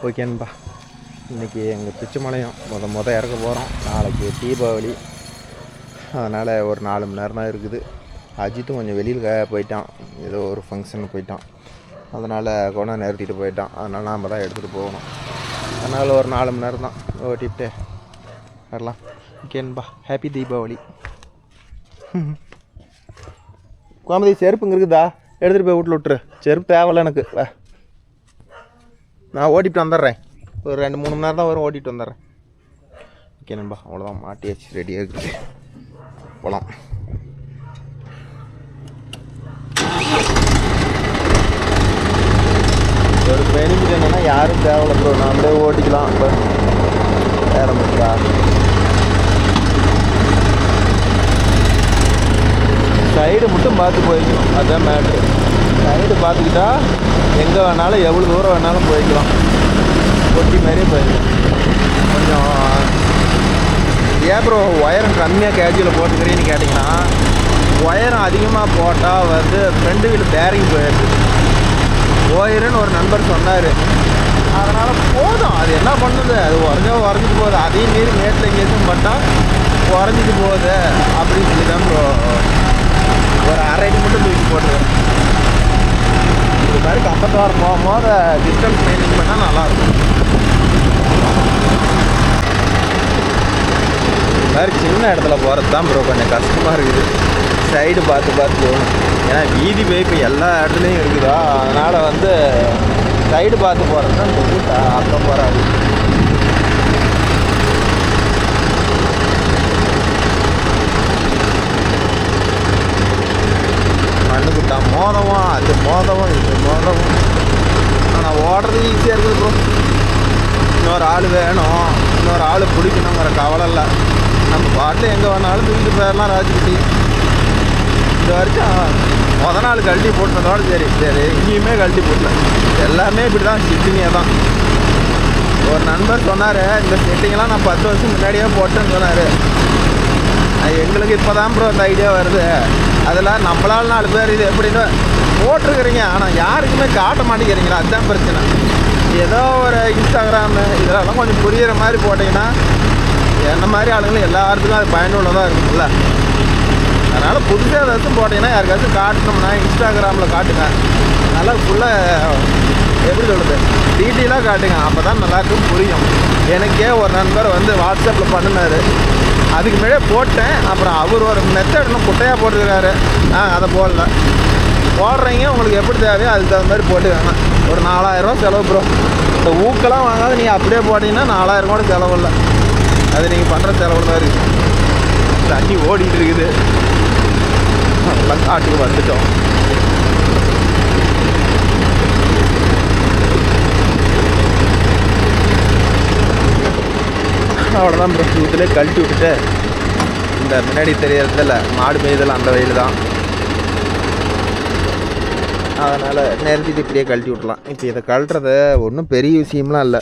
Okay நண்பா, இன்றைக்கி எங்கள் பிச்சுமலையும் மொதல் இறக்க போகிறோம். நாளைக்கு தீபாவளி, அதனால் ஒரு 4 மணி நேரம் தான் இருக்குது. அஜித்தும் கொஞ்சம் வெளியில் போயிட்டான், ஏதோ ஒரு ஃபங்க்ஷனுக்கு போயிட்டான். அதனால் கொண்டா நிறுத்திட்டு போயிட்டான். அதனால் நாம் தான் எடுத்துகிட்டு போகணும். அதனால் ஒரு 4 மணி நேரம் தான் ஓட்டிகிட்டு வரலாம். ஓகேன்பா, ஹாப்பி தீபாவளி. கோமதி செருப்புங்க இருக்குதா? எடுத்துகிட்டு போய் வீட்டில் விட்டுரு. செருப்பு தேவையில்ல எனக்கு. நான் ஓட்டிகிட்டு வந்துடுறேன். ஒரு 2-3 மணி நேரம் தான் வரும், ஓட்டிகிட்டு வந்துடுறேன். ஓகே நண்பா, அவ்வளோதான். மாட்டியாச்சு, ரெடியாக இருக்குது. போகலாம். ஒரு பெனிஃபிட் என்னென்னா யாரும் தேவையில்ல ப்ரோ, நாமளே ஓட்டிக்கலாம். இப்போ வேறு முட்டா சைடு மட்டும் பார்த்து போய்க்கணும், அதுதான் மேட்ரு. சைடு பார்த்துக்கிட்டா எங்கே வேணாலும் எவ்வளோ தூரம் வேணாலும் போய்க்கலாம். ஒட்டி மாதிரியே போய்க்கலாம். கொஞ்சம் ஏன் ப்ரோ ஒயரம் கம்மியாக கேஜியில் போட்டுக்கிறீன்னு கேட்டிங்கன்னா, ஒயரம் அதிகமாக போட்டால் ஃப்ரெண்டு வீல் பேரிங் போயிருன்னு ஒரு நண்பர் சொன்னார். அதனால் போதும், அது என்ன பண்ணுது, அது உடஞ்சிட்டு போகுது. அதையும் மீறி மேட்டில் எங்கேயும் பட்டால் உடஞ்சிட்டு போகுது அப்படின்னு சொல்லி தான் ப்ரோ ஒரு 1/2 அடி மட்டும் தூக்கி போட்டுருவேன். இது மாதிரி கம்பத்தாரம் போகும்போது டிஸ்டன்ஸ் மெயின்டைன் பண்ணால் நல்லாயிருக்கும். இது மாதிரி சின்ன இடத்துல போகிறது தான் ப்ரோ கொஞ்சம் கஷ்டமாக இருக்குது. சைடு பார்த்து போகணும். ஏன்னா வீதி பைப்பு எல்லா இடத்துலையும் இருக்குதா, அதனால் சைடு பார்த்து போகிறது தான் ரொம்ப அர்த்தம் போகிறாது. மண்ணுக்குட்டா மோதவும், அது மோதவும், இது மோதவும். ஆனால் ஓடுறது ஈஸியாக இருக்குது ப்ரோ. இன்னொரு ஆள் வேணும், இன்னொரு ஆள் பிடிக்கணுங்கிற கவலை இல்லை. நம்ம பாட்டில் எங்கே வேணாலும் தூக்கிட்டு போயிடலாம். ராஜ்கிட்டி இது வரைக்கும் நாள் கழட்டி போட்டதோடு சரி இங்கேயுமே கழட்டி போட்டல. எல்லாமே இப்படி தான், ஸ்டிச்சிங்கே தான். ஒரு நண்பர் சொன்னார், இந்த செட்டிங்கெல்லாம் நான் 10 வருஷம் முன்னாடியே போட்டேன்னு சொன்னார். எங்களுக்கு இப்போ தான் ப்ரோ இந்த ஐடியா வருது. அதெல்லாம் நம்மளால் 4 பேர் இது எப்படின்னு போட்டிருக்கிறீங்க, ஆனால் யாருக்குமே காட்ட மாட்டேங்கிறீங்களா, அதுதான் பிரச்சனை. ஏதோ ஒரு இன்ஸ்டாகிராமு இதெல்லாம் கொஞ்சம் புரிகிற மாதிரி போட்டிங்கன்னா என்ன மாதிரி ஆளுங்களும் எல்லாத்துக்கும் அது பயனுள்ளதாக இருக்குங்கள. அதனால் புதுசாக ஏதாச்சும் போட்டிங்கன்னா யாருக்காச்சும் காட்டணும்னா இன்ஸ்டாகிராமில் காட்டுங்க. நல்லா ஃபுல்லாக எப்படி சொல்கிறது, டீட்டெயிலாக காட்டுங்க. அப்போ தான் நல்லாயிருக்கும், புரியும். எனக்கே ஒரு நண்பர் வாட்ஸ்அப்பில் பண்ணினார். அதுக்கு முன்னாடியே போட்டேன். அப்புறம் அவர் ஒரு மெத்தட் இன்னும் குட்டையாக போட்டுருக்காரு. அதை போடல. போடுறீங்க, உங்களுக்கு எப்படி தேவையோ அதுக்கு தகுந்த மாதிரி போட்டுக்காங்க. ஒரு 4000 செலவு ப்ரோ. இந்த ஊக்கெல்லாம் வாங்காத நீங்கள் அப்படியே போட்டிங்கன்னா 4000 கூட செலவு இல்லை. அது நீங்கள் பண்ணுற செலவு தான் இருக்குது. தண்ணி ஓடிட்டு இருக்குது. நல்லா காட்டுக்கு வந்துட்டோம். அவ்வளோதான் ப்ரோ. இதிலே கழட்டி விட்டுட்டு இந்த முன்னாடி தெரியறதில்ல மாடு மேய்தல் அந்த வயல் தான். அதனால் நிறுத்திட்டு இப்படியே கழட்டி விட்லாம். இப்போ இதை கழட்டுறது ஒன்றும் பெரிய விஷயம்லாம் இல்லை.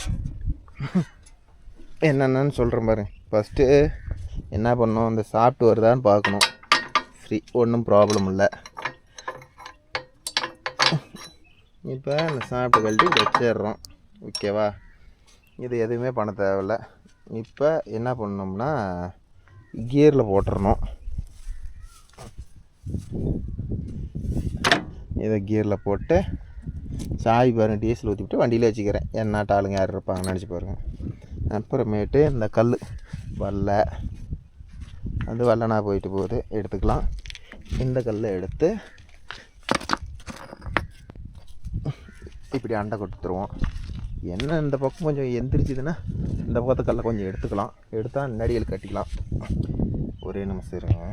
என்னென்னு சொல்கிறேன் பாருங்க. ஃபஸ்ட்டு என்ன பண்ணணும், இந்த சாப்பிட்டு வருதான்னு பார்க்கணும். ஃப்ரீ, ஒன்றும் ப்ராப்ளம் இல்லை. இப்போ இந்த சாப்பிட்டு கழட்டி வச்சிடுறோம். ஓகேவா? இது எதுவுமே பண்ண தேவையில்லை. இப்போ என்ன பண்ணோம்னா கியரில் போட்டுறணும். இதை கியரில் போட்டு சாவி பாருங்க, டீசல் ஊற்றிவிட்டு வண்டியில் வச்சுக்கிறேன். என்னாட்ட ஆளுங்க யார் இருப்பாங்கன்னு நினச்சி பாருங்கள். அப்புறமேட்டு இந்த கல் வல்லை, அது வல்லனா போயிட்டு போகுது, எடுத்துக்கலாம். இந்த கல்லை எடுத்து இப்படி அண்டை கொடுத்துருவோம். என்ன இந்த பக்கம் கொஞ்சம் எந்திரிச்சுதுன்னா இந்த பக்கத்து கல்லை கொஞ்சம் எடுத்துக்கலாம். எடுத்தால் நடிகள் கட்டிக்கலாம். ஒரே நிமிஷம் இருங்க.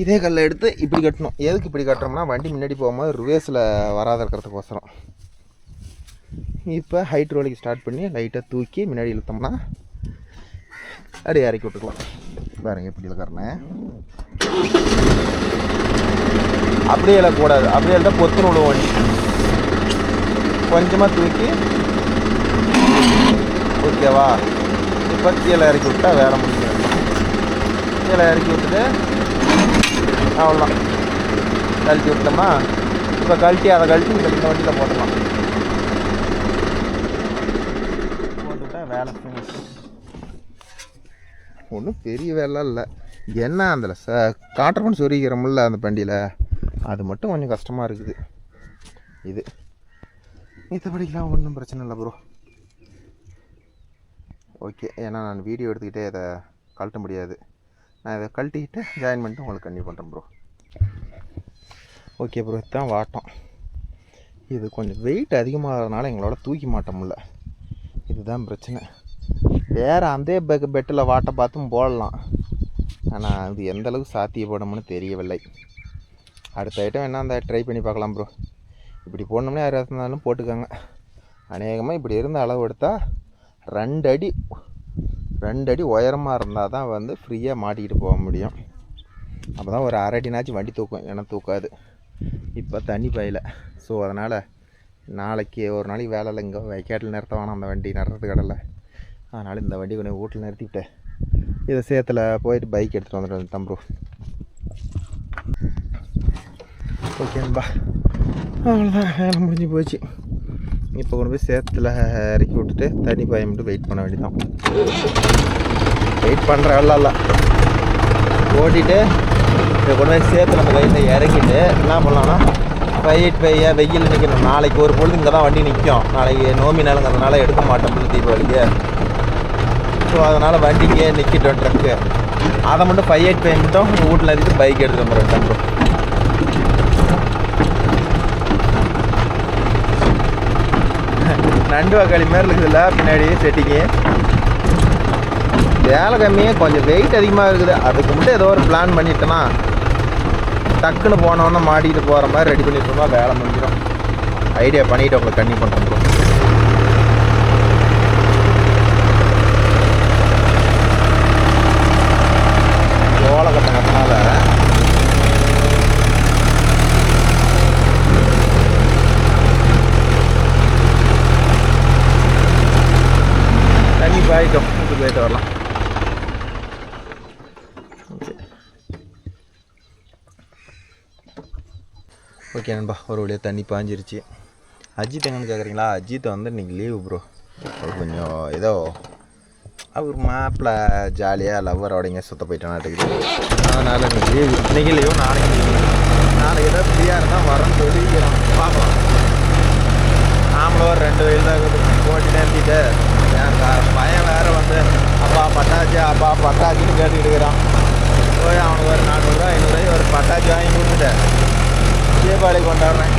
இதே கல்லை எடுத்து இப்படி கட்டணும். எதுக்கு இப்படி கட்டுறோம்னா, வண்டி முன்னாடி போகும்போது ரிவேர்ஸில் வராத இருக்கிறதுக்கோசரம். இப்போ ஹைட்ரோலிக் ஸ்டார்ட் பண்ணி லைட்டாக தூக்கி முன்னாடி இழுத்தோம்னா அப்படியே இறக்கி விட்டுக்கலாம். பாருங்க எப்படி இழுக்கிறேன். அப்படியே இழக்கூடாது. அப்படியே இழுத்தா பொத்துன்னு விழுவும் வண்டி. கொஞ்சமாக தூக்கி, ஓகேவா? இப்போ கீழே இறக்கி விட்டால் வேலை முடிக்கிறது. கீழே இறக்கி விட்டுட்டு அவ்வளோதான், கழட்டி விட்டோமா. இப்போ கழட்டி அதை கழட்டி இந்த வண்டியில் போட்டலாம். வேலை ஃபினிஷ். ஒன்றும் பெரிய வேலை இல்லை. என்ன அந்த காட்டர் பண்ணி சொருகிறோம்ல அந்த வண்டியில், அது மட்டும் கொஞ்சம் கஷ்டமாக இருக்குது. இது மித்தபடிக்கெலாம் ஒன்றும் பிரச்சனை இல்லை ப்ரோ. ஓகே, ஏன்னா நான் வீடியோ எடுத்துக்கிட்டே இதை கழட்ட முடியாது. நான் இதை கழட்டிக்கிட்டு ஜாயின் பண்ணிட்டு உங்களுக்கு கண்டினியூ பண்ணுறேன் ப்ரோ. ஓகே ப்ரோ, இதுதான் வாட்டம். இது கொஞ்சம் வெயிட் அதிகமாகிறதுனால எங்களோட தூக்கி மாட்டோம்ல, இதுதான் பிரச்சனை. வேறு அந்த பெட்டில் வாட்டை பார்த்தும் போடலாம், ஆனால் அது எந்தளவுக்கு சாத்தியப்படும்னு தெரியவில்லை. அடுத்த ஐட்டம் என்ன அந்த ட்ரை பண்ணி பார்க்கலாம் ப்ரோ. இப்படி போடணும்னா யாராவது இருந்தாலும் போட்டுக்காங்க. அநேகமாக இப்படி இருந்த அளவு எடுத்தால் 2 அடி உயரமாக இருந்தால் தான் வந்து ஃப்ரீயாக மாட்டிக்கிட்டு போக முடியும். அப்போ தான் ஒரு 1/2 அடினாச்சும் வண்டி தூக்கும், ஏன்னா தூக்காது. இப்போ தண்ணி பாயில. ஸோ அதனால் நாளைக்கு ஒரு நாளைக்கு வேலை இல்லை, இங்கே வைக்காட்டில் நிறுத்த வேணாம் அந்த வண்டி நடுறது கடலை. அதனால் இந்த வண்டி கொஞ்சம் வீட்டில் நிறுத்திவிட்டு இதை சேத்துல போயிட்டு பைக் எடுத்துகிட்டு வந்துட்டு தான் ப்ரோ. ஓகேன்பா, அவ்வளோதான், வேலை முடிஞ்சு போச்சு. இப்போ கொண்டு போய் சேத்துல இறக்கி விட்டுட்டு தண்ணி பாய மட்டும் வெயிட் பண்ண வேண்டியதான். வெயிட் பண்ணுற வேலை இல்லை, ஓட்டிட்டு இதை கொண்டு போய் சேத்துல நம்ம கையில் இறக்கிட்டு என்ன பண்ணலாம்னா வெயில் நிற்கணும். நாளைக்கு ஒரு பொழுது இங்கே தான் வண்டி நிற்கும். நாளைக்கு நோம்பி நாளுங்கிறதுனால எடுக்க மாட்டோம் தீபாவளிக்கு. ஸோ அதனால் வண்டிங்கே நிற்கிட்டோம் ட்ரக்கு. அதை மட்டும் 585 மட்டும் வீட்டில் இருந்து பைக் எடுத்துகிட்டு வந்துடுறேன் ப்ரோ. நண்டு வாக்காளி மாரி இருக்குதுல்ல பின்னாடி செட்டிங்கு. வேலை கம்மியாக கொஞ்சம் வெயிட் அதிகமாக இருக்குது. அதுக்கு மட்டும் ஏதோ ஒரு பிளான் பண்ணிட்டோன்னா டக்குன்னு போனோன்னா மாட்டிகிட்டு போகிற மாதிரி ரெடி பண்ணிட்டோம்னா வேலை முடிஞ்சிடும். ஐடியா பண்ணிவிட்டு உங்களுக்கு கண்ணி பண்ணுறோம் ப்ரோ. ஓலக்கட்டம் கட்டினால தண்ணி பாயிட்டோம், வீட்டு போயிட்டு வரலாம். ஓகே நண்பா, ஒரு வழியாக தண்ணி பாஞ்சிருச்சு. அஜித் எங்கன்னு கேட்குறீங்களா? அஜித் வந்து இன்றைக்கி லீவு ப்ரோ. அவர் கொஞ்சம் ஏதோ அவர் மாப்பிள்ள ஜாலியாக லவ்வரோடைங்க சுற்ற போயிட்டானாட்டுக்குது. அதனால் இன்றைக்கி லீவு, இன்றைக்கி லீவு, நாளைக்கு லீவு. நாளைக்கு ஏதோ ஃப்ரீயாக இருந்தால் வரேன்னு சொல்லிக்கிறோம், பார்க்கலாம். நாமளும் ஒரு 2 வயல் தான் இருக்குது, போட்டி நிறுத்திட்டு என் பையன் வேறு வந்து அப்பா பட்டாச்சின்னு கேட்டுக்கிட்டு இருக்கிறான். போய் அவனுக்கு ஒரு 400 500 ஒரு பட்டாச்சி வாங்கி கொடுத்துட்டேன். தீபாவளி கொண்டாடுறேன்.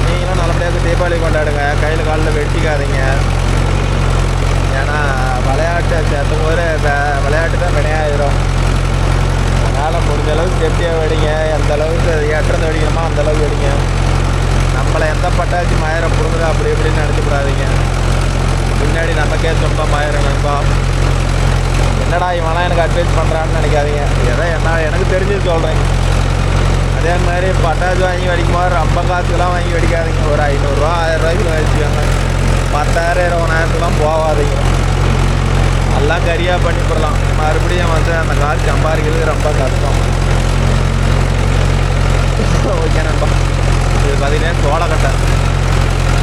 நீங்களும் நல்லபடியாக தீபாவளி கொண்டாடுங்க, கையில் காலில் வெட்டிக்காதீங்க. ஏன்னா விளையாட்டு சேர்த்தும் போது விளையாட்டு தான் வினையாயிரும். அதனால் முடிஞ்ச அளவுக்கு சேஃப்டியாக வெடிங்க. எந்த அளவுக்கு ஏற்றது வெடிக்கணுமோ அந்தளவுக்கு வெடிங்க. நம்மளை எந்த பட்டாச்சி மயிரம் பிடுங்குதோ அப்படி இப்படின்னு நினச்சிக்கூடாதீங்க. பின்னாடி நமக்கே சொந்தம் மயிரம் நண்பா. என்னடா இவெல்லாம் எனக்கு அட்வைஸ் பண்ணுறான்னு நினைக்காதீங்க. ஏதோ என்ன எனக்கு தெரிஞ்சு சொல்கிறேன். அதே மாதிரி பட்டாசு வாங்கி வெடிக்கும் போது ரொம்ப காசுக்கெலாம் வாங்கி வெடிக்காதீங்க. ஒரு 500 ரூபா 1000 ரூபாய்க்கு வச்சுக்கோங்க. 10,000 20,000 போகாதீங்க. எல்லாம் கரியாக பண்ணிவிடலாம். மறுபடியும் வந்து அந்த காசு சம்பாதிக்கிறது ரொம்ப கஷ்டம். ஓகே நண்பா, இது பார்த்தீங்கன்னா சோளக்கட்டை.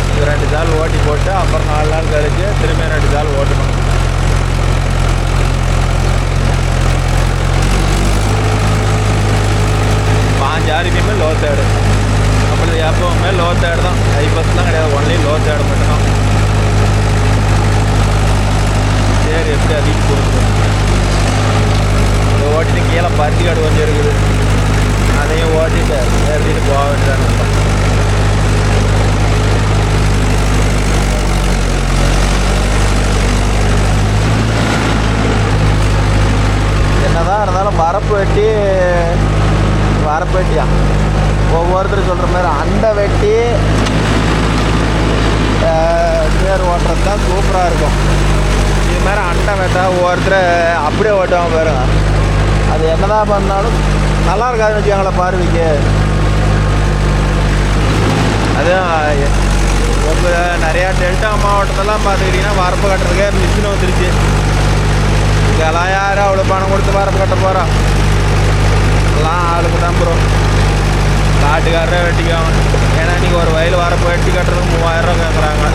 இது 2 சால் ஓட்டி போட்டு அப்புறம் 4 நாள் கழிச்சு திரும்பி 2 சால் ஓட்டணும். யாருக்குமே லோ தேர்டு. அப்படி எப்பவுமே லோ தேர்டு தான், ஹை பஸ்லாம் கிடையாது, ஒன்லி லோ தேர்டு மட்டும்தான். சரி, எப்படி அதிகம் கொடுக்குது. அதை ஓட்டிட்டு கீழே பருத்தி காடு கொஞ்சம் இருக்குது, அதையும் ஓட்டிட்டு ஏற்றிட்டு போக வேண்டியதான். என்னதான் இருந்தாலும் வரப்பு வெட்டியா ஒவ்வொருத்தரும் சொல்கிற மாதிரி அண்டை வெட்டி சேர் ஓட்டுறது தான் சூப்பராக இருக்கும். இது மாதிரி அண்டை வெட்டா ஒவ்வொருத்தர் அப்படியே ஓட்டுவாங்க பாருங்க. அது என்னதான் பண்ணாலும் நல்லா இருக்காதுன்னு வச்சுக்காங்களே பார்வைக்கு. அதுவும் இப்போ நிறையா டெல்டா மாவட்டத்தெல்லாம் பார்த்துக்கிட்டிங்கன்னா வரப்பு கட்டுறதுக்கே மிஷின் வந்துருச்சு. இதெல்லாம் யாரும் அவ்வளோ பணம் கொடுத்து வரப்பு கட்ட போகிறா? எல்லாம் ஆளுக்கு தான் ப்ரோ. காட்டுக்காரரே வெட்டிக்குவாங்க. ஏன்னா இன்றைக்கி ஒரு வயல் வரப்பு வெட்டி கட்டுறதுக்கு 3000 ரூபா கேட்குறாங்க.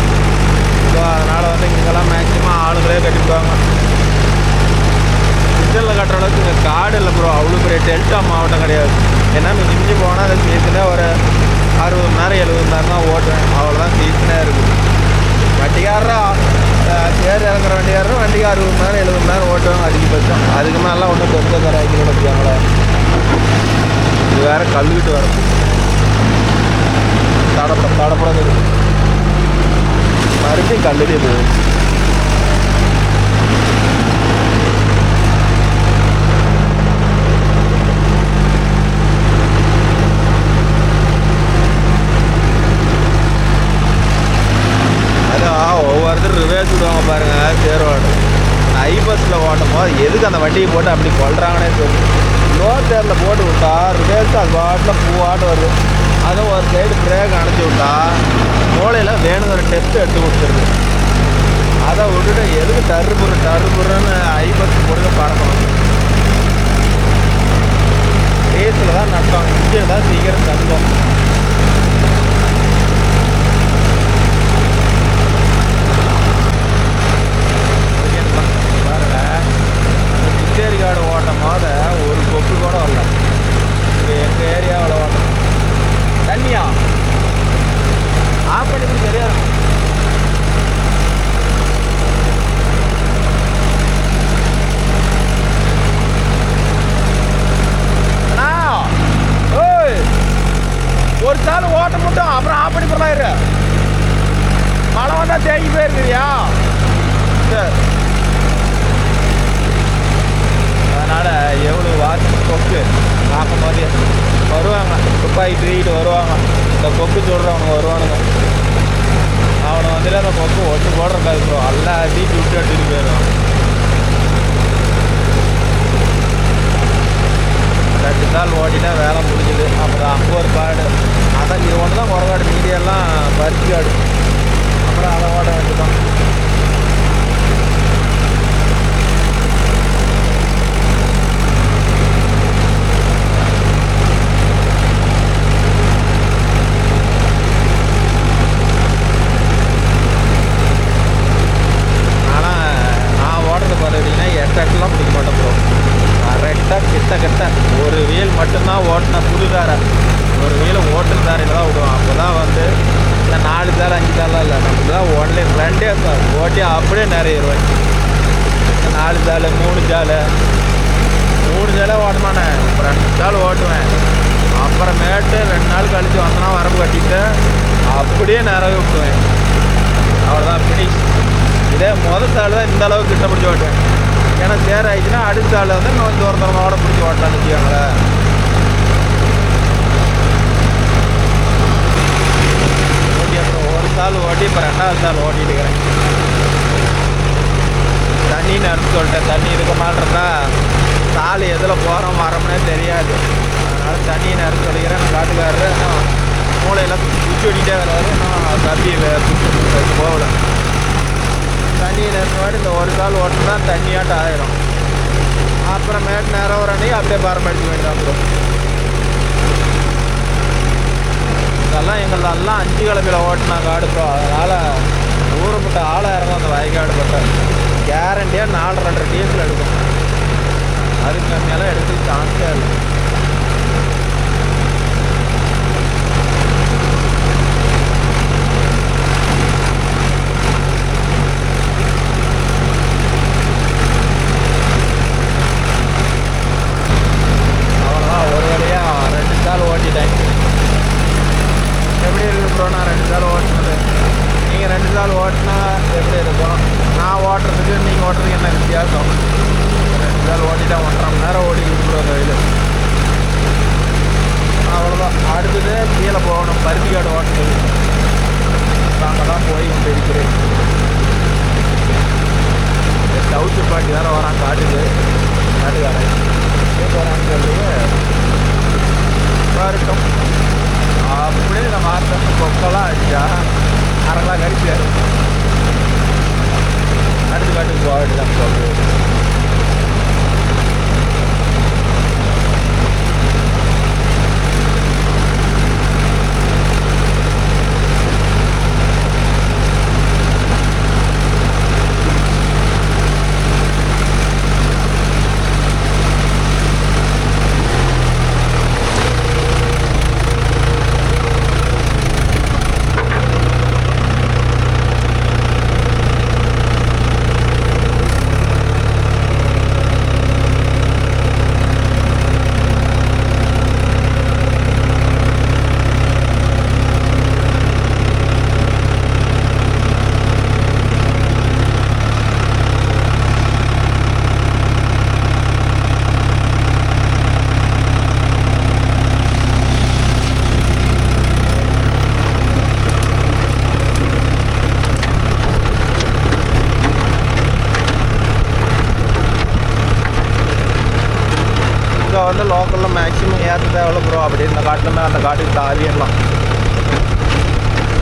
ஸோ அதனால் வந்து இங்கெல்லாம் மேக்ஸிமம் ஆளுங்களே கட்டி டெல்டா மாவட்டம் கிடையாது. ஏன்னா மிஞ்சி போனால் அந்த சீசனில் ஒரு 60 மணி நேரம் 70 மணி நேரம் தான் ஓட்டுவேன். அவ்வளோதான் சீசனே இருக்குது. வண்டிக்காரரா சேர் இறங்குற வண்டிக்காரரும் வண்டிக்கு 60 மணி நேரம் 70 மணி நேரம் ஓட்டுவாங்க அதிகபட்சம். அதுக்கு மேலாம் ஒன்றும் பெருசாக தராய்க்கு வச்சுக்காங்களே. இது வேறு கல்லுக்கிட்டு வரும் தடப்படம் இருக்குது. மறுபடியும் கல்லுலேயே போகுது. ஒவ்வொருத்தர் ரிவேர்ஸ் விடுவாங்க பாருங்கள் சேரோடு. ஐபஸில் ஓட்டும் போது எதுக்கு அந்த வண்டியை போட்டு அப்படி கொள்றாங்கன்னே தெரியும். லோ சேரில் போட்டு விட்டா ரிவேர்ஸ் அது பாட்டில் பூவாட்டு வருது. அதுவும் ஒரு சைடு பிரேக் அணைச்சி விட்டா மூளையில் வேணுங்கிற டெஸ்ட் எடுத்து கொடுத்துருது. அதை விட்டுட்டு எதுக்கு டருபுருன்னு ஐபஸ் போட்டு பறக்கணும். ரேஸில் தான் நட்டம், இன்ஜின் தான் சீக்கிரம் தங்கும். காடு ஓட்டும் போது ஒரு கொக்கு கூட வரல. எங்கள் ஏரியாவில் ஓட்டம் தண்ணியா ஆஃப் பண்ணி தெரியாது. ஒரு சால் ஓட்ட மட்டும் அப்புறம் ஆஃப் பண்ணி போயிரு. மழை வந்தால் தேங்கி போயிருக்கிறியா? சரி. அதனால் எவ்வளோ வாட்சி கொக்கு பார்க்கும் போதே வருவாங்க. துப்பாக்கி தூக்கிட்டு வருவாங்க. இந்த கொக்கு சொல்கிறவனுங்க வருவானுங்க. அவனை வந்துட்டு அந்த கொக்கு ஒட்டு போடுறக்காது ப்ரோ. எல்லாம் தீட்டு விட்டு எடுத்துட்டு போயிடும். 2 நாள் ஓட்டினா வேலை முடிஞ்சுது. அப்புறம் அங்கே ஒரு காடு, அதான் இது ஒன்று தான் குறகாடு. மீடியெல்லாம் பருத்தி காடு. அப்புறம் அதை ஓட வேண்டியதான். எட்டெல்லாம் பிடிக்க மாட்டேன் ப்ரோ. கரெக்டாக கிட்ட ஒரு வீல் மட்டும்தான் ஓட்டின புதுதார. ஒரு வீலை ஓட்டுற தாரையில் தான் விடுவோம். அப்போ தான் வந்து இல்லை 4 தாள் 5 தாளெலாம் இல்லை, நமக்கு தான் ஒன்லி 2 சார் ஓட்டி அப்படியே நிறையிடுவேன். 4 தாள் 3 தாளே ஓட்டமானே. 2 தாள் ஓட்டுவேன். அப்புறமேட்டு 2 நாள் கழித்து வந்தனா வரம்பு கட்டிட்டு அப்படியே நிறைய விட்டுவேன். அவ்வளோதான் ஃபினிஷ். இதே முதல் தாள் தான் இந்த அளவுக்கு கிட்ட பிடிச்சி ஓட்டுவேன். ஏன்னா சேர் ஆயிடுச்சுன்னா அடுத்த ஆள் வந்து இன்னும் தூரத்தோட பிடிச்சி ஓட்டலான்னு வச்சுக்கோங்களேன். ஓட்டி அப்புறம் ஒரு சால் ஓட்டி இப்போ 2வது சால் ஓட்டிட்டு இருக்கிறேன். தண்ணின்னு அனுப்பி சொல்லிட்டேன். தண்ணி இருக்க மாட்டேறதா சால் எதில் போகிறோம் வரோம்னே தெரியாது. அதனால் தண்ணியை நிறுத்தி சொல்லிக்கிறேன். காட்டுக்காரரு மூளையெல்லாம் குச்சி ஓட்டிகிட்டே வராது. நான் தம்பி போகல. தண்ணியை நிறுத்தினாடி இந்த ஒரு கால் ஓட்டினா தண்ணியாட்டம் ஆயிரும். அப்புறமேட்டு நேரம் ஒரு அன்றைக்கி அப்படியே பரமடிக்க வேண்டாம் ப்ரோ. இதெல்லாம் எங்களெல்லாம் 5 கிழமையில் ஓட்டினா காடு ப்ரோ. அதனால் ஊறப்பட்ட ஆளை இறங்கும் அந்த வயக்காடு பட்ட கேரண்டியாக 4-2.5 டீசல் எடுக்கும். அதுக்கு கம்மியெல்லாம் எடுத்து சான்ஸே இல்லை. ஓட்டிட்டேன். எப்படி இருக்குது ப்ரோ? நான் 2 நாள் ஓட்டினது. நீங்கள் 2 நாள் ஓட்டினா எப்படி இருக்கும்? நான் ஓட்டுறதுக்கு நீங்கள் ஓட்டுறதுக்கு என்ன வித்தியாசம்? 2 நாள் ஓட்டிட்டேன். 1.5 மணி நேரம் ஓடி ப்ரோ அந்த வெயில். அவ்வளோதான். அடுத்தது கீழே போகணும். பருத்தி காடு ஓட்டுறது. நாங்கள் தான் போய் கொண்டு இருக்கிறேன். டவுச்சு பாட்டி வேறு வரான் காட்டுக்கு. காட்டுக்காரன் போகிறான்னு சொல்லி வரட்டும். அப்படியே இந்த மார்க்கெட்டு கொக்கெல்லாம் அடிச்சா அரைலாம் கடிச்சு அடுத்து காட்டுக்கு போக வேண்டியதான் சொல்லுது. வந்து லோக்கலில் மேக்ஸிமம் ஏற்ற தேவையில்ல ப்ரோ. அப்படி இந்த காட்டிலுமே அந்த காட்டுக்கு தாவிடலாம்.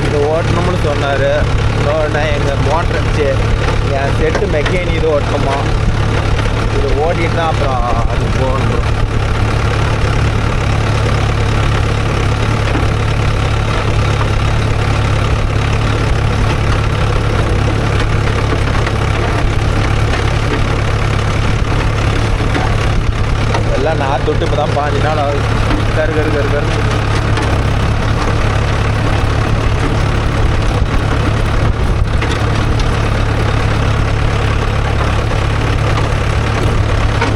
இது ஓட்டணும்னு சொன்னார். இன்னொன்று எங்கள் மோட்ரு இருந்துச்சு, என் செட்டு மெக்கேனி இது ஓட்டணுமா, இது ஓட்டிட்டு தான் அப்புறம் அது போகணும் ப்ரோ. எல்லாம் நான் தொட்டு இப்போ தான் 5 நாள் ஆகுது. கரு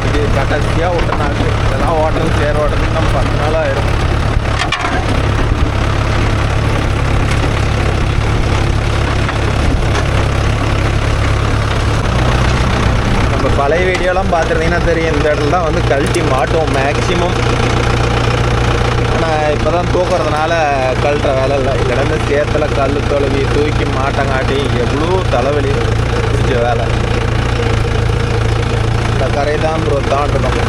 இது கடைசியாக ஓட்டுனாங்க. இதெல்லாம் ஓட்டுறது சேர் ஓட்டுறது நம்ம 10 நாள் ஆயிடும். நம்ம பழைய வீடியோலாம் பார்த்துருந்தீங்கன்னா தெரியும், இந்த இடத்துல தான் வந்து கழட்டி மாட்டோம் மேக்ஸிமம். ஆனால் இப்போ தான் தூக்குறதுனால கழட்டுற வேலை இல்லை. இல்லைன்னா சேத்துல கல் தொலைவி தூக்கி மாட்டங்காட்டி எவ்வளோ தலைவலி பிடிச்ச வேலை. இந்த கரை தான் ப்ரோ தாண்டணும்.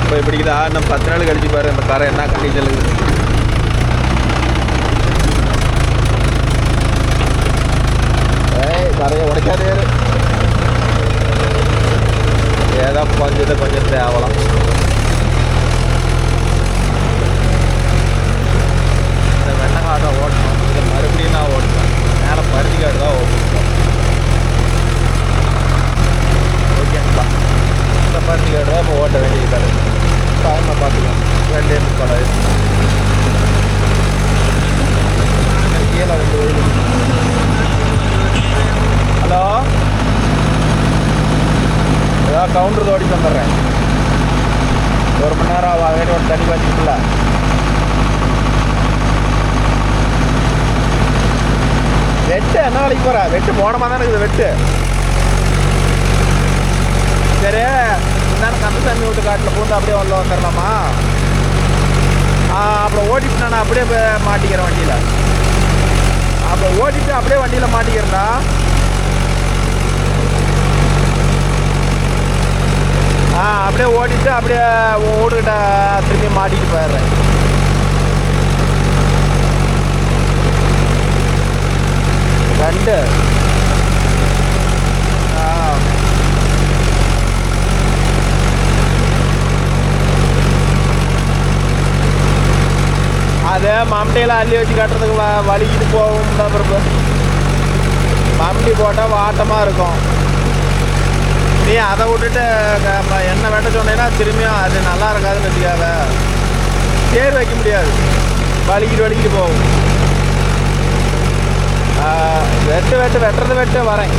இப்போ இப்படிக்குதா இன்னும் 10 நாள் கழிச்சு பாரு இந்த கரை என்ன கண்டிஷன் இருக்குது. கரையை உடைக்காதே, ஏதோ கொஞ்சம் தேவலாம். இந்த வெண்ணங்காய் தான் ஓட்டணும். இதை மறுபடியும் நான் ஓட்டுவேன். மேலே பருத்திக்காடு தான் ஓட்டணும். ஓகேங்களா, இந்த பருத்திக்காடு தான் இப்போ ஓட்ட வேண்டியது கடை. டைமை பார்த்துக்கலாம். 2:30 கீழே வந்து ஹலோ, ஏதாவது கவுண்டர் ஓடி வந்துடுறேன். 1 மணி நேரம் ஆகும். ஒரு தண்ணி பார்த்திங்கள வெட்டு என்ன வேலைக்கு போகிற? வெட்டு போனமாக தானே இருக்குது வெட்டு. சரி, இருந்தாலும் கந்தசாமி வீட்டு காட்டில் பூந்து அப்படியே உள்ள வந்துடலாமா? அப்புறம் ஓட்டிட்டு நான் அப்படியே மாட்டிக்கிறேன் வண்டியில். அப்புறம் ஓட்டிட்டு அப்படியே வண்டியில் மாட்டிக்கிறேன்டா. அப்படியே ஓட்டிட்டு அப்படியே வீட்டுக்கிட்ட திரும்பி மாட்டிட்டு போயிடுறேன். ரெண்டு அது மம்டியில் அள்ளி வச்சு கட்டுறதுக்கு வலிக்கிட்டு போகும் தான் பிறப்பு. மம்டி போட்டால் வாட்டமாக இருக்கும். நீ அதை விட்டுட்டு எண்ணெய் வெட்ட சொன்னீங்கன்னா திரும்பியும் அது நல்லா இருக்காதுன்னு வச்சுக்காத. சேர் வைக்க முடியாது, வலிக்கிட்டு போகும். வெட்டுறது வரேன்.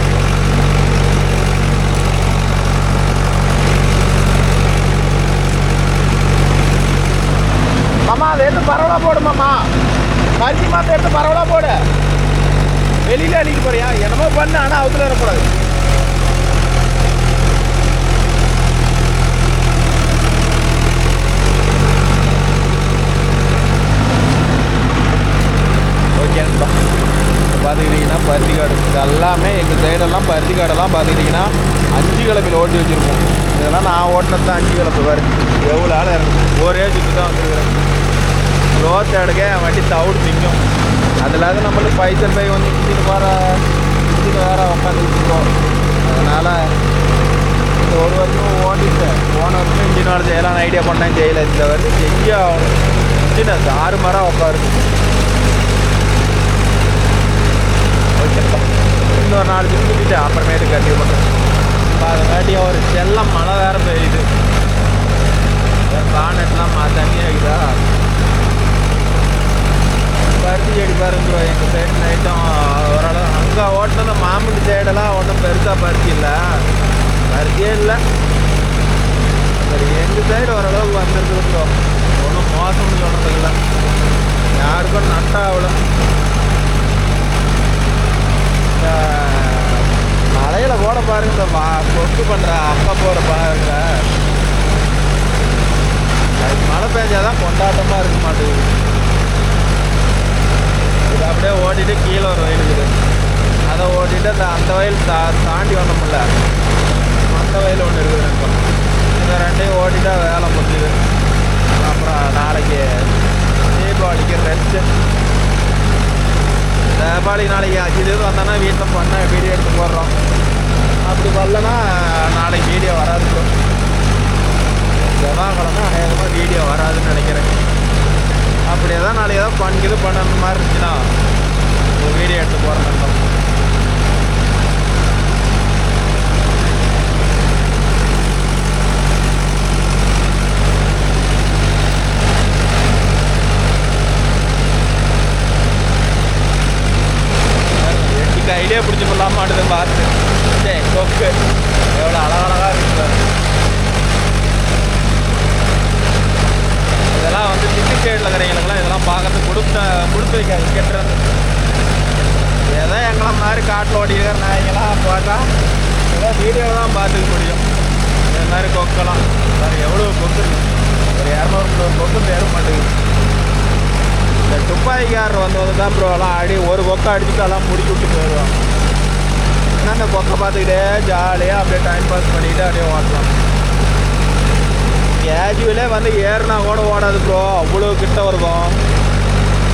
மாமா அதை எடுத்து பரவலாக போடு மாமா. பருத்தி மாற்ற எடுத்து பரவலாக போடு. வெளியில் அழிக்க போறியா? என்னமோ பண்ணு, ஆனால் அவத்துல வரக்கூடாது. ஓகேப்பா, பார்த்துக்கிட்டிங்கன்னா பருத்திக்காடு எல்லாமே எங்கள் சைடெல்லாம் பருத்திக்காடெல்லாம் பார்த்துக்கிட்டிங்கன்னா 5 கிலோமீட்டர் ஓட்டி வச்சுருப்போம். இதெல்லாம் நான் ஓட்டினது தான் 5 கிலோமீட்டர் பாரு. எவ்வளோ ஆள் இறங்கும். ஒரே சுற்றி தான் வந்துருக்குறேன். ரோட் எடுக்க வண்டி தவிடு திங்கும். அதில் அது நம்மளுக்கு பைசல் பை வந்து இன்ஜின் வேறு உட்காந்துருக்கோம். அதனால் இந்த ஒரு வருஷம் ஓட்டிட்டு போன வருஷம் இன்ஜின் வேலை செய்யலாம்னு ஐடியா பண்ணேன். செய்யலை. இந்த வருஷம் செஞ்சு ஆகணும். இன்ஜின் அது 6 மணி நேரம் உட்காருது. ஓகேப்பா, இன்னொரு 4 தினம் சுற்றிட்டு அப்புறமேட்டு கண்டிப்பாக பண்ணுறேன். அதுக்காட்டியும் ஒரு செல்லம் மழை வேறு பெய்யுது. கானெட்லாம் தண்ணியாக இருக்குதா? பருத்தி செடி பாருங்க. எங்கள் சைடு நைட்டும் ஓரளவு அங்கே ஓட்டினது மாமண்டி சைடெல்லாம் ஒன்றும் பெருசாக பருத்தி இல்லை, பருத்தியே இல்லை. சரி, எங்கள் சைடு ஓரளவுக்கு வந்துருக்குது. ஒன்றும் மோசம்னு சொல்கிறது இல்லை. யாருக்கும் நட்டாகல. மழையில் கூட பாருங்க, இந்த கொக்கு பண்ணுற அப்பா போகிற பாருங்க. அதுக்கு மழை பெஞ்சாதான் கொண்டாட்டமாக இருக்க மாட்டேங்குது. இது அப்படியே ஓட்டிட்டு கீழே ஒரு வயல் இருக்குது. அதை ஓட்டிட்டு அந்த வயல் தாண்டி வந்தோம்ல, அந்த வயல் ஒன்று இருக்குது. இந்த ரெண்டையும் ஓட்டிட்டா வேலை முடிஞ்சுது. அப்புறம் நாளைக்கு தீபாவளிக்கு ரெஸ்ட்டு. தீபாவளிக்கு நாளைக்கு அஜித் வந்தோன்னா வீட்டில் பண்ண வீடியோ எடுத்து போடுறோம். அப்படி வரலன்னா நாளைக்கு வீடியோ வராது. செவ்வாய்க்கிழமை அநேகமாக வீடியோ வராதுன்னு நினைக்கிறேன். அப்படியே தான் நாளைக்கு ஏதாவது பண்ணிக்கிது பண்ண மாதிரி இருந்துச்சுன்னா ஒரு வீடியோ எடுத்து போகிறேன். கையிலே பிடிச்சி போடலாம் மாட்டுது பார்த்து. சரி கொக்கு எவ்வளோ அழகழகாக இருக்கு. இதெல்லாம் வந்து சிட்டி சைடில் இருக்கிறவங்களுக்குலாம் இதெல்லாம் பார்க்கறதுக்கு கொடுத்து வைக்காது கெட்டுறது. ஏதோ எங்களை மாதிரி காட்டில் ஓடிக்கிற நாய்ங்களாம் பார்த்தா ஏதோ வீடியோவில் தான் பார்த்துக்க முடியும். இது மாதிரி கொக்கெல்லாம் வேறு எவ்வளோ கொக்கு இருக்குது. ஒரு 200 கொக்கு தேர மாட்டேங்குது. இந்த துப்பாக்கிக்காரர் வந்து தான் ப்ரோ எல்லாம் ஒரு கொக்கை அடிச்சுட்டு எல்லாம் முடிச்சு விட்டு போயிடுவான். ஏன்னா அந்த கொக்கை பார்த்துக்கிட்டே ஜாலியாக அப்படியே டைம் பாஸ் பண்ணிக்கிட்டு அப்படியே ஓட்டலாம். கேஜுவலே வந்து ஏறுனா கூட ஓடாது ப்ரோ, அவ்வளோ கிட்ட இருக்கும்.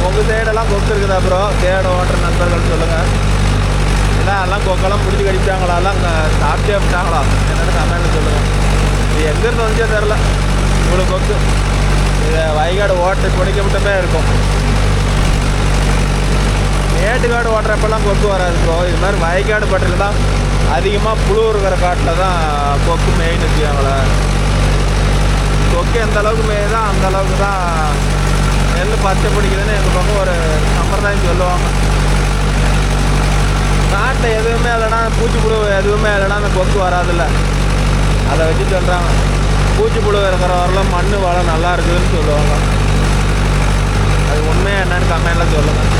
உங்கள் சைடெல்லாம் கொக்கு இருக்குதா ப்ரோ? தேட ஓட்டுற நண்பர்கள் சொல்லுங்கள். ஏன்னா எல்லாம் கொக்கெல்லாம் பிடிச்சி கடிச்சாங்களா, எல்லாம் சாப்பிட்டே விட்டாங்களா என்னென்னு கமெண்ட்டில் சொல்லுங்கள். இது எங்கேருந்து வந்துச்சே தெரில இவ்வளோ கொக்கு. இதை வைகாடு ஓட்டு பிடிக்க மட்டுமே இருக்கும். மேட்டுக்காடு ஓட்டுறப்பெல்லாம் கொக்கு வராது ப்ரோ. இது மாதிரி வயக்காடு பட்டில் தான் அதிகமாக புழு இருக்கிற காட்டில் தான் கொக்கு மெயின் வச்சுக்காங்களே. கொக்கு எந்த அளவுக்கு மேயுதோ அந்த அளவுக்கு தான் நெல் பச்சை பிடிக்குதுன்னு எங்கள் பக்கம் ஒரு சம்பிரதாயம் சொல்லுவாங்க. காட்டில் எதுவுமே இல்லைன்னா பூச்சிப்புழு எதுவுமே இல்லைன்னா அந்த கொக்கு வராதில்ல, அதை வச்சு சொல்கிறாங்க. பூச்சிப்புழு இருக்கிற வரலாம் மண் வளம் நல்லா இருக்குதுன்னு சொல்லுவாங்க. அது உண்மையாக என்னன்னு கமெண்ட்டில் சொல்லுங்கள்.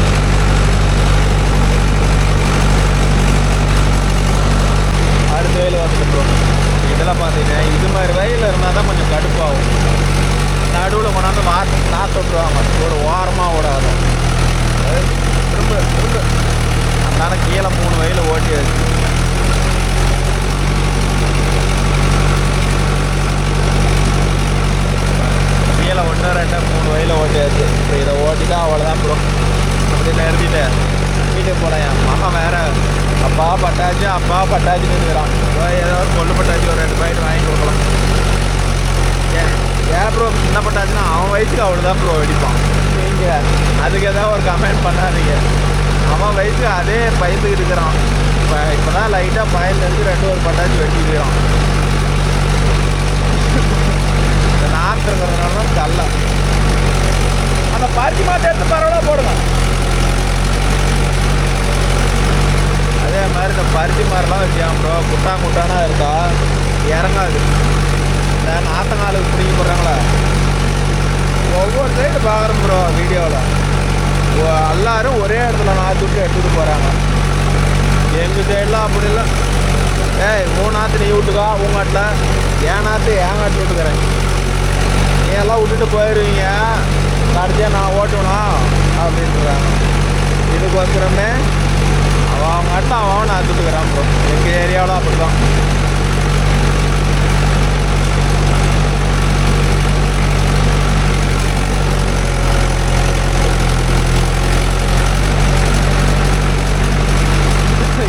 அடுத்த வயல் வந்துட்டு இதெல்லாம் பார்த்தீங்கன்னா இது மாதிரி வயலில் இருந்தால் தான் கொஞ்சம் கடுப்பாகும். நடுவில் கொண்டாந்து நாற்று விட்டுருவாங்க, ஒரு ஓரமாக விடாது. திரும்ப அதனால கீழே 3 வயல் ஓட்டி வச்சு கீழே 1 2 3 வயலில் ஓட்டியாச்சு. இப்போ இதை ஓட்டிட்டா அவ்வளோதான் ப்ரோ. அப்படி நிறுத்திட்டு வீட்டுக்கு போகிறேன். என் மகன் வேறு அப்பா பட்டாச்சுன்னு இருக்கிறான். ஏதாவது கொள்ளு பட்டாச்சு ஒரு 2 பாக்கெட் வாங்கி கொடுக்கலாம். ஏன் ப்ரோ சின்ன பட்டாச்சுன்னா அவன் வயசுக்கு அவ்வளோதான் ப்ரோ வெடிப்பான். நீங்கள் அதுக்கு ஏதாவது ஒரு கமெண்ட் பண்ணாதீங்க. அவன் வயசுக்கு அதே பயந்துக்கிட்டு இருக்கிறான். இப்போ தான் லைட்டாக பயந்துருந்து 2 பட்டாச்சு வெட்டிக்கிறான். இந்த நாற்று இருக்கிறதுனால தான் தள்ள அந்த பருத்தி மாட்டை எடுத்து பரவாயில்ல போடுங்க. அதே மாதிரி இந்த பருத்தி மாதிரிலாம் வச்சான் ப்ரோ. குட்டானா இருக்கா இறங்காது. இந்த நாத்தங்காலுக்கு பிடிக்க போடுறாங்களா ஒவ்வொரு சைடு பார்க்குறோம் ப்ரோ வீடியோவில். எல்லோரும் ஒரே இடத்துல நாற்று விட்டு எடுத்துகிட்டு போகிறாங்க. எங்கள் சைடெலாம் அப்படி இல்லை. உன் நாற்று நீ விட்டுக்கா உங்கள் காட்டில், என் நாற்று என் காட்டில் விட்டுக்கிறேன். நீ எல்லாம் விட்டுட்டு போயிடுவீங்க, கடைசியாக நான் ஓட்டணும் அப்படின்றாங்க. இதுக்கு வந்துடுமே அவன் காட்டில் அவன் நாற்று விட்டுக்கிறான் ப்ரோ. எங்கள் ஏரியாவில் அப்படி தான்.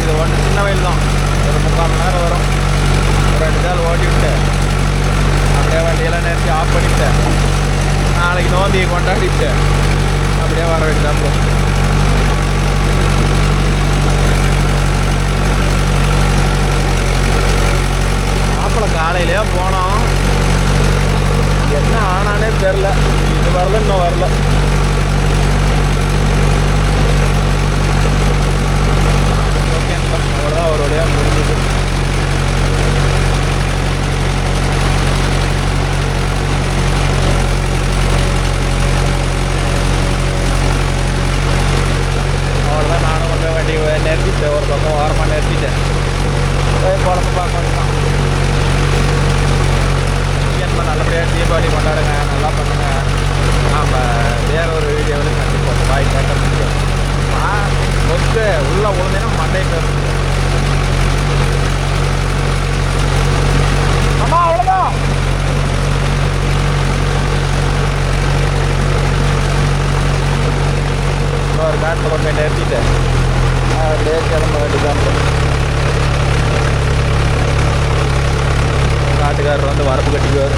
இது ஒன்று சின்ன வயல் தான், ஒரு 3/4 மணி நேரம் வரும். ஒரு 2 நாள் ஓட்டிவிட்டு அப்படியே வண்டியெல்லாம் நிறுத்தி ஆஃப் பண்ணிவிட்டு நாளைக்கு நோந்தியை கொண்டாடிட்டு அப்படியே வர வேண்டியதான் ப்ரோ. மாப்பிள்ளை காலையிலேயே போனோம், என்ன ஆனானே தெரில. இது வரல, இன்னும் வரல. அவ்வளோதான், ஒரு வழியாக முடிஞ்சுது. அவ்வளோதான், நானும் கொஞ்சம் வண்டி நிறுத்திட்டேன், ஒரு பக்கம் ஓரமாக நிறுத்திட்டேன். போய் குழம்பு பார்க்க வேண்டியதான். வீக்கெண்டில் நல்லபடியாக தீபாவளி கொண்டாடுங்க, நல்லா பண்ணுங்க. நாம் வேற ஒரு வீடியோவில் கண்டிப்பாக பாய் கேட்ட முடியும். கொக்கு உள்ள உழுந்தேன்னா மண்டை பேரும். ஆமாம் அவ்வளோதான். அப்படியே கிளம்ப வேண்டியதான் ப்ரோ. காட்டுக்காரர் வந்து வரப்பு கட்டிக்குவார்.